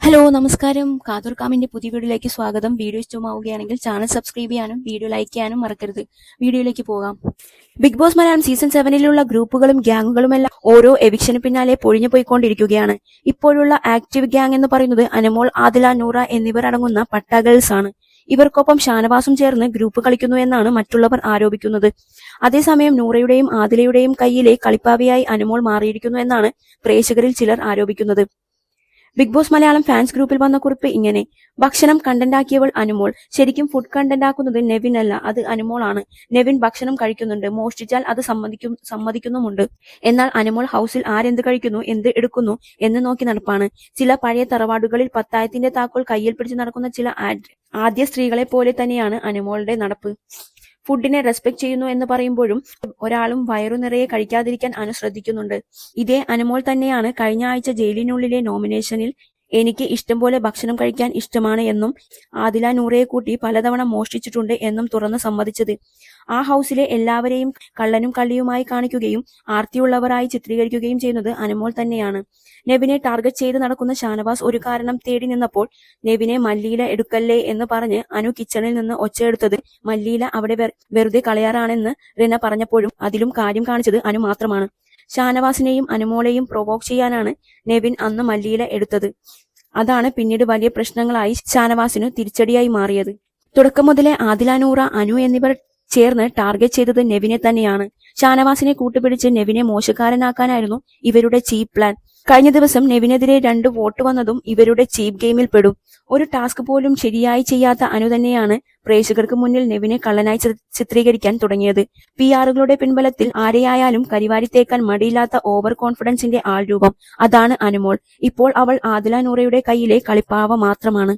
Hello നമസ്കാരം. കാതോർക്കാമിന്റെ പുതിയ വീഡിയോയിലേക്ക് സ്വാഗതം. വീഡിയോ ഇഷ്ടമാവുകയാണെങ്കിൽ ചാനൽ സബ്സ്ക്രൈബ് ചെയ്യാനും വീഡിയോ ലൈക്ക് ചെയ്യാനും മറക്കരുത്. വീഡിയോയിലേക്ക് പോകാം. ബിഗ് ബോസ് മലയാളം സീസൺ 7 ഗ്രൂപ്പുകളും ഗ്യാങ്ങുകളുമെല്ലാം ഓരോ എവിക്ഷന് പിന്നാലെ പൊഴിഞ്ഞു പോയിക്കൊണ്ടിരിക്കുകയാണ്. ഇപ്പോഴുള്ള ആക്റ്റീവ് ഗ്യാങ് എന്ന് പറയുന്നത് അനമോൾ, ആദില, നൂറ എന്നിവർ അടങ്ങുന്ന പട്ട ഗേൾസ് ആണ്. ഇവർക്കൊപ്പം ഷാനവാസും ചേർന്ന് ഗ്രൂപ്പ് കളിക്കുന്നു എന്നാണ് മറ്റുള്ളവർ ആരോപിക്കുന്നത്. അതേസമയം നൂറയുടെയും ആദിലയുടെയും കയ്യിലെ കളിപ്പാവിയായി അനമോൾ മാറിയിരിക്കുന്നു എന്നാണ് പ്രേക്ഷകരിൽ ചിലർ ആരോപിക്കുന്നത്. ബിഗ് ബോസ് മലയാളം ഫാൻസ് ഗ്രൂപ്പിൽ വന്ന കുറിപ്പ് ഇങ്ങനെ: ഭക്ഷണം കണ്ടന്റാക്കിയവൾ അനുമോൾ. ശരിക്കും ഫുഡ് കണ്ടന്റ് ആക്കുന്നത് നെവിൻ അല്ല, അത് അനുമോൾ ആണ്. നെവിൻ ഭക്ഷണം കഴിക്കുന്നുണ്ട്, മോഷ്ടിച്ചാൽ അത് സമ്മതിക്കുന്നുമുണ്ട്. എന്നാൽ അനുമോൾ ഹൗസിൽ ആരെന്ത് കഴിക്കുന്നു, എന്ത് എടുക്കുന്നു എന്ന് നോക്കി നടപ്പാണ്. ചില പഴയ തറവാടുകളിൽ പത്തായത്തിന്റെ താക്കോൽ കയ്യിൽ പിടിച്ച് നടക്കുന്ന ചില ആദ്യ സ്ത്രീകളെ പോലെ തന്നെയാണ് അനുമോളുടെ നടപ്പ്. ഫുഡിനെ റെസ്പെക്ട് ചെയ്യുന്നു എന്ന് പറയുമ്പോഴും ഒരാളും വയറു നിറയെ കഴിക്കാതിരിക്കാൻ അനു ശ്രദ്ധിക്കുന്നുണ്ട്. ഇതേ അനുമോൾ തന്നെയാണ് കഴിഞ്ഞ ആഴ്ച ജയിലിനുള്ളിലെ നോമിനേഷനിൽ എനിക്ക് ഇഷ്ടം പോലെ ഭക്ഷണം കഴിക്കാൻ ഇഷ്ടമാണ് എന്നും ആദില നൂറയെ കൂട്ടി പലതവണ മോഷ്ടിച്ചിട്ടുണ്ട് എന്നും തുറന്ന് സമ്മതിച്ചത്. ആ ഹൗസിലെ എല്ലാവരെയും കള്ളനും കള്ളിയുമായി കാണിക്കുകയും ആർത്തിയുള്ളവരായി ചിത്രീകരിക്കുകയും ചെയ്യുന്നത് അനുമോൾ തന്നെയാണ്. നെവിനെ ടാർഗറ്റ് ചെയ്ത് നടക്കുന്ന ഷാനവാസ് ഒരു കാരണം തേടി നിന്നപ്പോൾ നെവിനെ മല്ലിയില എടുക്കല്ലേ എന്ന് പറഞ്ഞ് അനു കിച്ചണിൽ നിന്ന് ഒച്ചയെടുത്തത് മല്ലിയില അവിടെ വെറുതെ കളയാറാണെന്ന് റിന പറഞ്ഞപ്പോഴും അതിലും കാര്യം കാണിച്ചത് അനു മാത്രമാണ്. ഷാനവാസിനെയും അനുമോളെയും പ്രൊവോക്ക് ചെയ്യാനാണ് നെവിൻ അന്ന് മല്ലിയില എടുത്തത്. അതാണ് പിന്നീട് വലിയ പ്രശ്നങ്ങളായി ഷാനവാസിനു തിരിച്ചടിയായി മാറിയത്. തുടക്കം മുതലേ ആദില, നൂറ, അനു എന്നിവർ ചേർന്ന് ടാർഗറ്റ് ചെയ്തത് നെവിനെ തന്നെയാണ്. ഷാനവാസിനെ കൂട്ടുപിടിച്ച് നെവിനെ മോശക്കാരനാക്കാനായിരുന്നു ഇവരുടെ ചീപ്പ് പ്ലാൻ. കഴിഞ്ഞ ദിവസം നെവിനെതിരെ 2 വോട്ട് വന്നതും ഇവരുടെ ചീപ്പ് ഗെയിമിൽ പെടും. ഒരു ടാസ്ക് പോലും ശരിയായി ചെയ്യാത്ത അനു തന്നെയാണ് പ്രേക്ഷകർക്ക് മുന്നിൽ നെവിനെ കള്ളനായി ചിത്രീകരിക്കാൻ തുടങ്ങിയത്. PR-കളുടെ പിൻബലത്തിൽ ആരെയായാലും കരിവാരിത്തേക്കാൻ മടിയില്ലാത്ത ഓവർ കോൺഫിഡൻസിന്റെ ആൾരൂപം. അതാണ് അനുമോൾ. ഇപ്പോൾ അവൾ ആദില, നൂറയുടെ കയ്യിലെ കളിപ്പാവ മാത്രമാണ്.